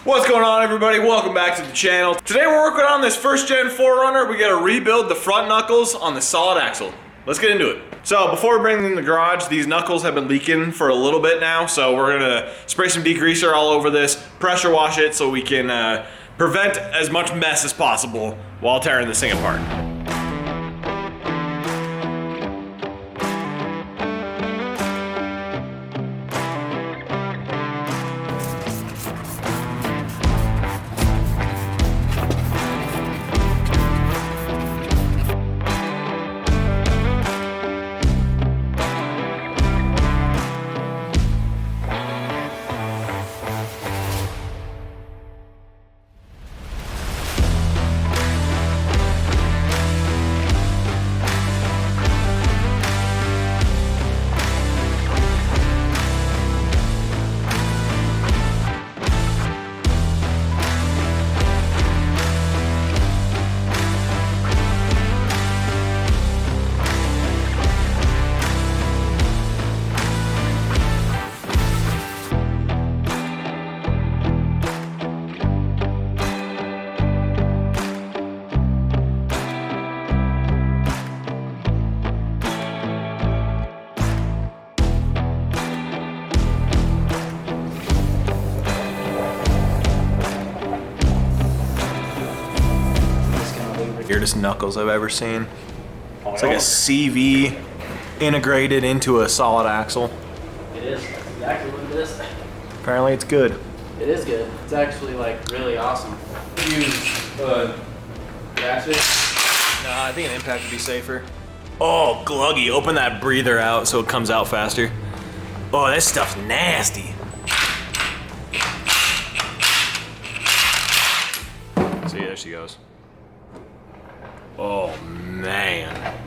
What's going on, everybody? Welcome back to the channel. Today we're working on this first gen 4Runner. We gotta rebuild the front knuckles on the solid axle. Let's get into it. So before we bring them in the garage, these knuckles have been leaking for a little bit now, so we're gonna spray some degreaser all over this, pressure wash it so we can prevent as much mess as possible while tearing this thing apart. Weirdest knuckles I've ever seen. It's like a CV integrated into a solid axle. It is. That's exactly what it is. Apparently it's good. It is good. It's actually like really awesome. Ratchet? Nah, I think an impact would be safer. Oh, Gluggy, open that breather out so it comes out faster. Oh, this stuff's nasty. See, there she goes. Oh man.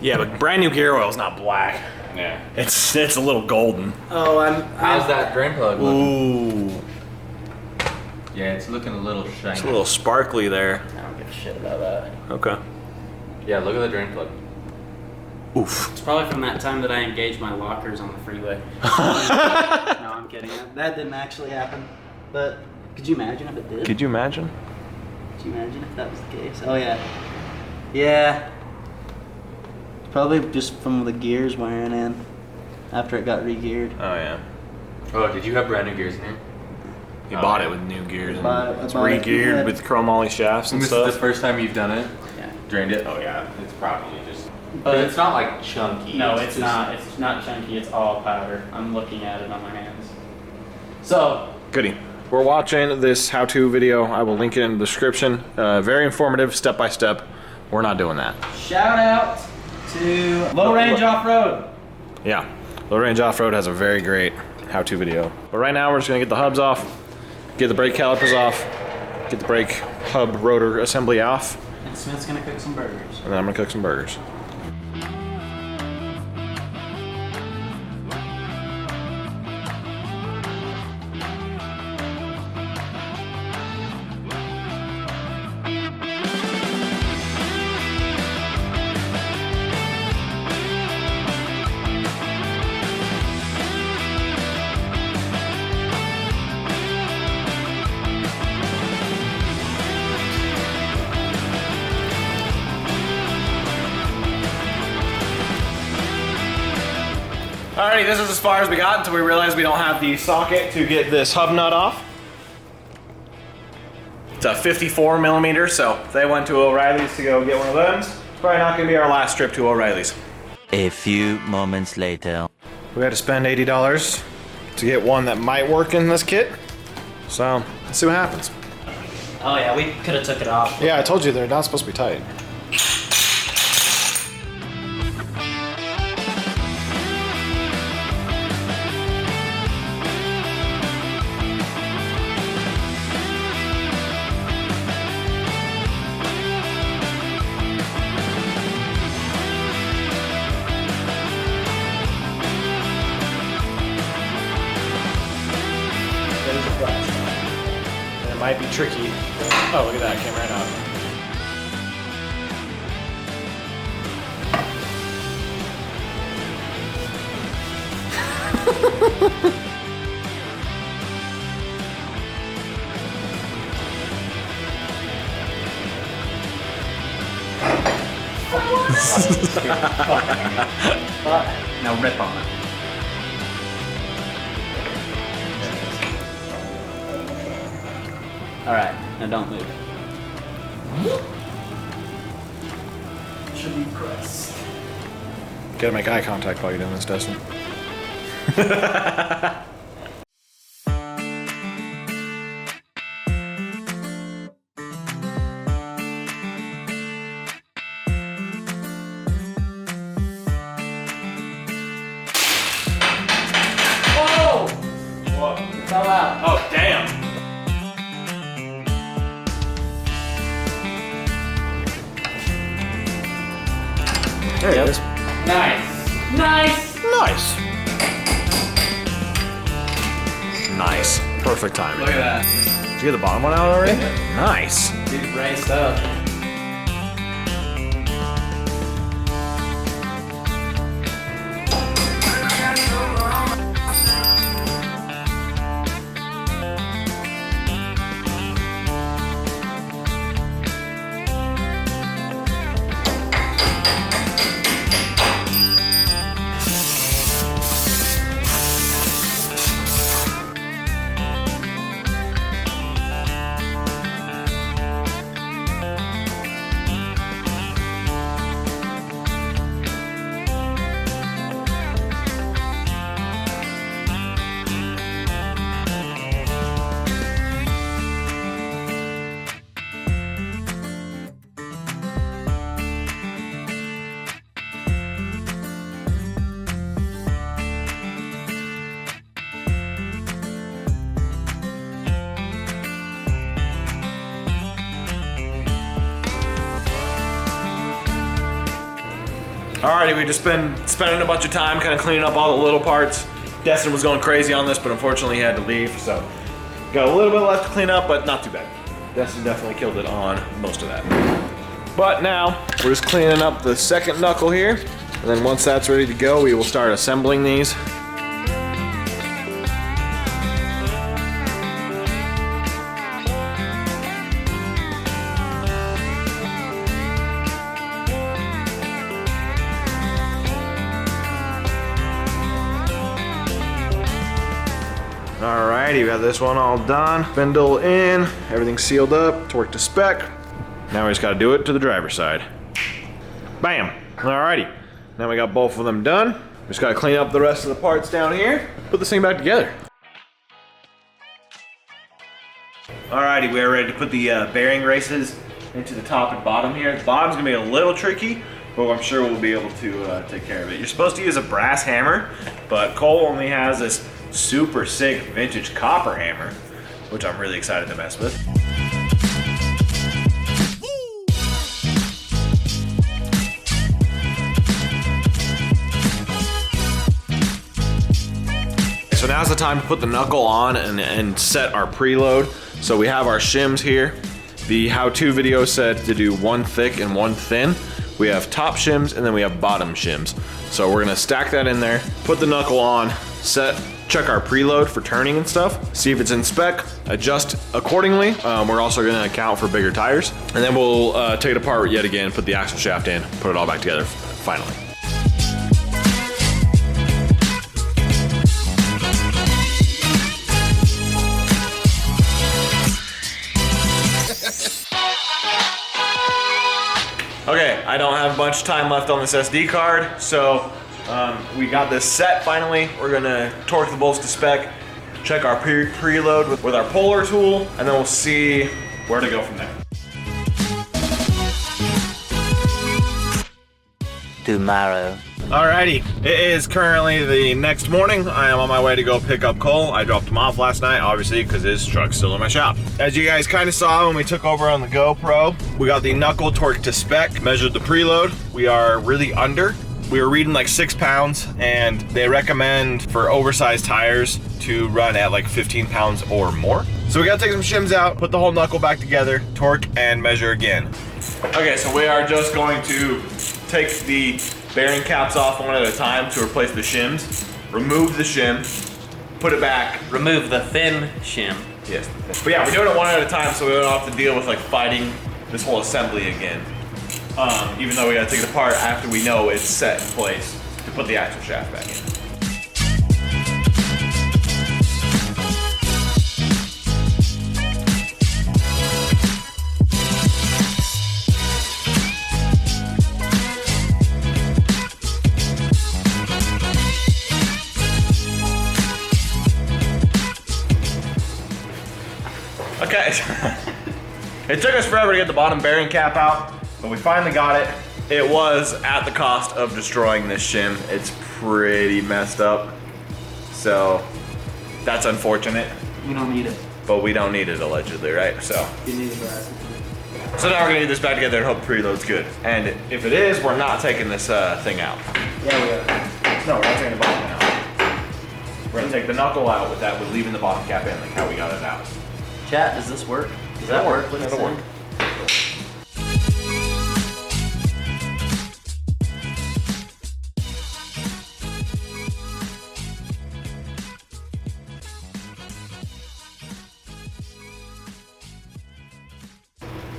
Yeah, but brand new gear oil's not black. Yeah. It's a little golden. Oh, How's that drain plug looking? Ooh. Yeah, it's looking a little shiny. It's a little sparkly there. I don't give a shit about that. Okay. Yeah, look at the drain plug. Oof. It's probably from that time that I engaged my lockers on the freeway. No, I'm kidding. That didn't actually happen. But could you imagine if it did? Could you imagine? Could you imagine if that was the case? Oh yeah. Yeah. Probably just from the gears wearing in after it got re-geared. Oh yeah. Oh, did you have brand new gears in here? You bought it with new gears. It's re-geared with chromoly shafts and This stuff. is the first time you've done it? Yeah. Drained it? Oh yeah, it's probably just... But it's not like chunky. No, it's not. It's not chunky. It's all powder. I'm looking at it on my hands. So. Goody. We're watching this how-to video. I will link it in the description. Very informative, step by step. We're not doing that. Shout out to Low Range Off-Road. Yeah, Low Range Off-Road has a very great how-to video. But right now we're just gonna get the hubs off, get the brake calipers off, get the brake hub rotor assembly off. And Smith's gonna cook some burgers. And then I'm gonna cook some burgers. Alrighty, this is as far as we got until we realized we don't have the socket to get this hub nut off. It's a 54 millimeter, so if they went to O'Reilly's to go get one of them, it's probably not gonna be our last trip to O'Reilly's. A few moments later. We had to spend $80 to get one that might work in this kit. So, let's see what happens. Oh yeah, we could have took it off. Yeah, I told you they're not supposed to be tight. And it might be tricky. Oh, look at that, it came right out. Now rip on it. Alright, now don't move. Should be pressed. Gotta make eye contact while you're doing this, Dustin. Oh! What? It fell out. Oh, damn. There it is. Nice. Nice. Nice. Nice. Perfect timing. Look at that. Did you get the bottom one out already? Nice. Dude raced up. Alrighty, we just been spending a bunch of time kind of cleaning up all the little parts. Destin was going crazy on this, but unfortunately he had to leave, so got a little bit left to clean up, but not too bad. Destin definitely killed it on most of that. But now, we're just cleaning up the second knuckle here, and then once that's ready to go, we will start assembling these. Alrighty, we got this one all done. Spindle in, everything's sealed up, torque to spec. Now we just gotta do it to the driver's side. Bam! Alrighty, now we got both of them done. Just gotta clean up the rest of the parts down here, put this thing back together. Alrighty, we are ready to put the bearing races into the top and bottom here. The bottom's gonna be a little tricky, but I'm sure we'll be able to take care of it. You're supposed to use a brass hammer, but Cole only has this super sick vintage copper hammer, which I'm really excited to mess with. So now's the time to put the knuckle on and set our preload. So we have our shims here. The how-to video said to do one thick and one thin. We have top shims and then we have bottom shims. So we're gonna stack that in there, put the knuckle on, check our preload for turning and stuff, see if it's in spec, adjust accordingly. We're also gonna account for bigger tires. And then we'll take it apart yet again, put the axle shaft in, put it all back together finally. Okay, I don't have a bunch of time left on this SD card, so we got this set finally. We're gonna torque the bolts to spec, check our preload with our Polar tool, and then we'll see where to go from there. Tomorrow. Alrighty, it is currently the next morning. I am on my way to go pick up Cole. I dropped him off last night, obviously, because his truck's still in my shop. As you guys kind of saw when we took over on the GoPro, we got the knuckle torque to spec, measured the preload. We are really under. We were reading like 6 pounds, and they recommend for oversized tires to run at like 15 pounds or more. So we gotta take some shims out, put the whole knuckle back together, torque, and measure again. Okay, so we are just going to take the bearing caps off one at a time to replace the shims, remove the shim, put it back. Remove the thin shim. Yes. But yeah, we're doing it one at a time so we don't have to deal with like fighting this whole assembly again. even though we gotta take it apart after we know it's set in place to put the axle shaft back in. Okay, it took us forever to get the bottom bearing cap out, but we finally got it. It was at the cost of destroying this shim. It's pretty messed up, so that's unfortunate. We don't need it. But we don't need it allegedly, right? So You need it for us. now we're gonna get this back together and hope the preload's good. And if it is, we're not taking this thing out. Yeah, we are. No, we're not taking the bottom out. We're gonna take the knuckle out with that, with leaving the bottom cap in, like how we got it out. Chat, does this work? Does that work? What it's That'll work.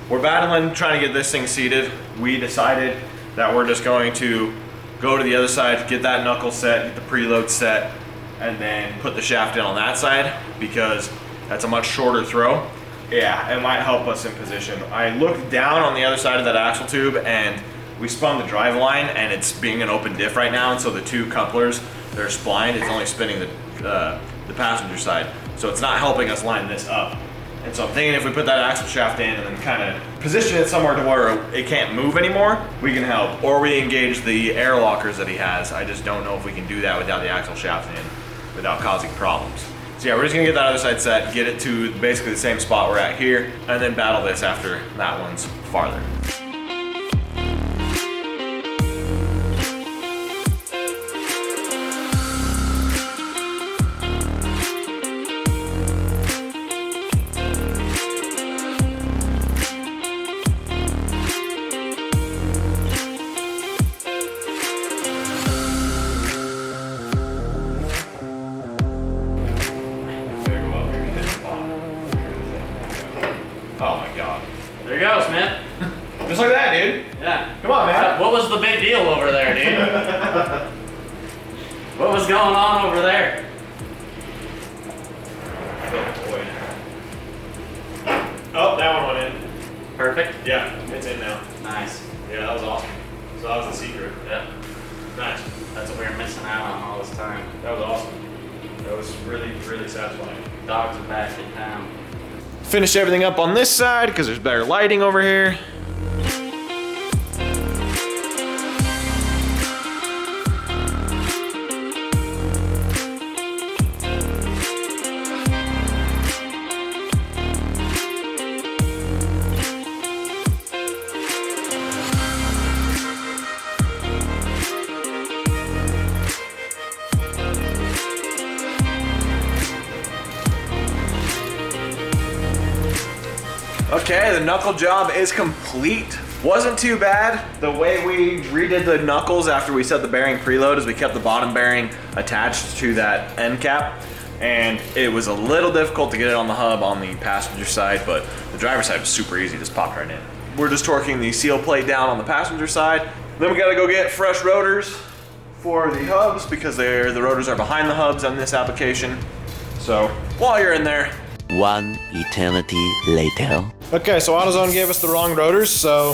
We're battling trying to get this thing seated. We decided that we're just going to go to the other side, get that knuckle set, get the preload set, and then put the shaft in on that side because that's a much shorter throw. Yeah, it might help us in position. I looked down on the other side of that axle tube and we spun the drive line and it's being an open diff right now, and so the two couplers that are splined, it's only spinning the passenger side. So it's not helping us line this up. And so I'm thinking if we put that axle shaft in and then kind of position it somewhere to where it can't move anymore, we can help. Or we engage the air lockers that he has. I just don't know if we can do that without the axle shaft in, without causing problems. So yeah, we're just gonna get that other side set, get it to basically the same spot we're at here, and then battle this after that one's farther. Oh my god. There you go, Smith. Just like that, dude. Yeah. Come on, man. What was the big deal over there, dude? What was going on over there? Oh, that one went in. Perfect. Yeah, it's in now. Nice. Yeah, that was awesome. So that was the secret. Yeah. Nice. That's what we were missing out on all this time. That was awesome. That was really, really satisfying. Dogs are back in town. Finish everything up on this side because there's better lighting over here. Okay, the knuckle job is complete. Wasn't too bad. The way we redid the knuckles after we set the bearing preload is we kept the bottom bearing attached to that end cap, and it was a little difficult to get it on the hub on the passenger side, but the driver's side was super easy, just popped right in. We're just torquing the seal plate down on the passenger side. Then we gotta go get fresh rotors for the hubs because the rotors are behind the hubs on this application. So while you're in there, One eternity later. okay, so AutoZone gave us the wrong rotors, so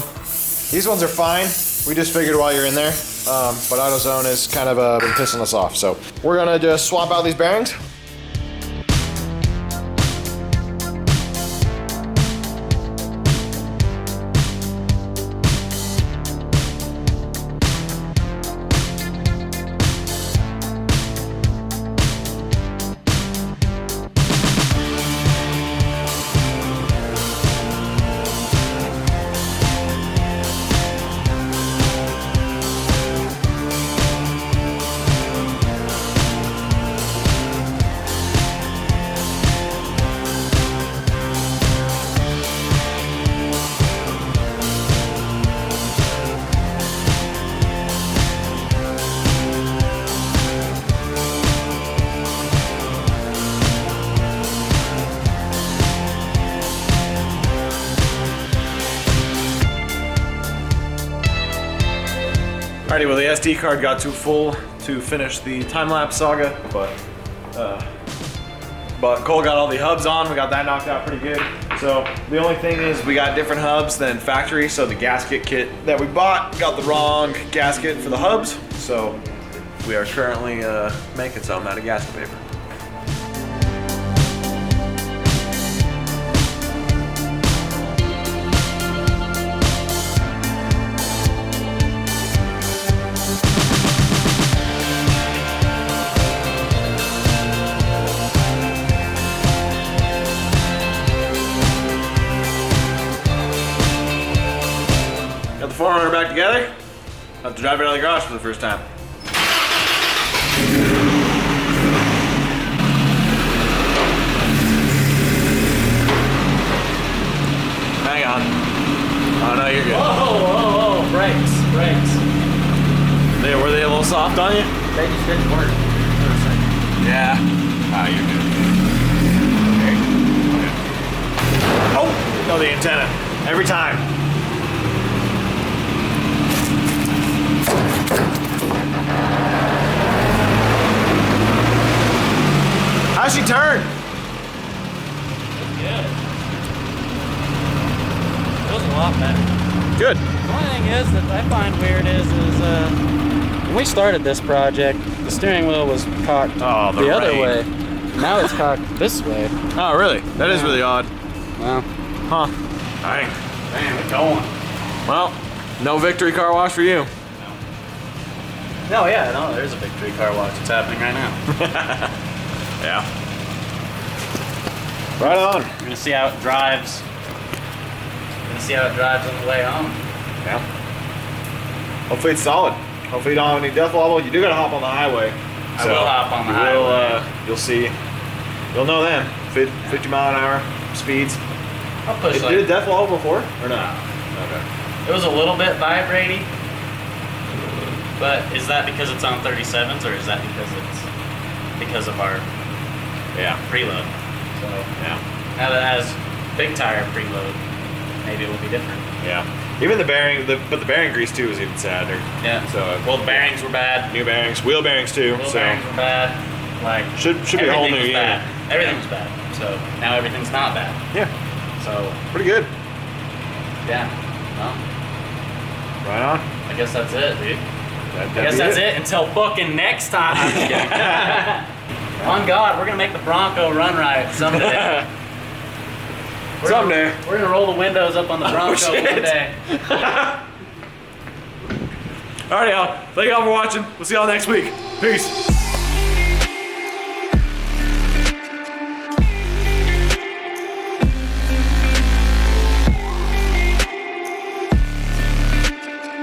these ones are fine. We just figured while you're in there, but AutoZone has kind of been pissing us off. So we're gonna just swap out these bearings. Alrighty, well the SD card got too full to finish the time-lapse saga, but Cole got all the hubs on. We got that knocked out pretty good. So the only thing is we got different hubs than factory. So the gasket kit that we bought got the wrong gasket for the hubs. So we are currently making some out of gasket paper. Got the 4Runner back together. Have to drive it out of the garage for the first time. Hang on. Oh no, you're good. Whoa, brakes. Were they a little soft on you? They just didn't work. Yeah. Ah, you're good. Okay. Oh, no, the antenna. Every time. How'd she turn? Good. It was a lot better. Good. The only thing is that I find weird is when we started this project, the steering wheel was cocked the other way. Now it's cocked this way. Oh, really? That is really odd. Well, Huh. Dang. Man, we're going. Well, no victory car wash for you. no, yeah, no, there's a victory car wash. It's happening right now. Yeah. Right on. We're gonna see how it drives. On the way home. Yeah. Hopefully it's solid. Hopefully you don't have any death level. You do gotta hop on the highway. I will hop on the highway. You'll see. You'll know then. 50 mile an hour speeds. I'll push Did it death level before or no? Okay. It was a little bit vibrating, but is that because it's on 37s or is that because of our preload? So Yeah. now that it has big tire preload, maybe it will be different. Yeah. Even the bearing, but the bearing grease too is even sadder. Yeah. So Well, the bearings were bad. new bearings, wheel bearings too. Wheel so bearings were bad. Like should be a whole new everything was year. bad. Everything was bad. So now everything's not bad. Yeah. So Pretty good. yeah. Well, Right on. I guess that's it, dude. That'd I guess be that's it until fucking next time. I'm just kidding. On God, we're gonna make the Bronco run right someday. Someday. We're gonna roll the windows up on the Bronco shit. one day. Alright, y'all. Thank y'all for watching. We'll see y'all next week. Peace.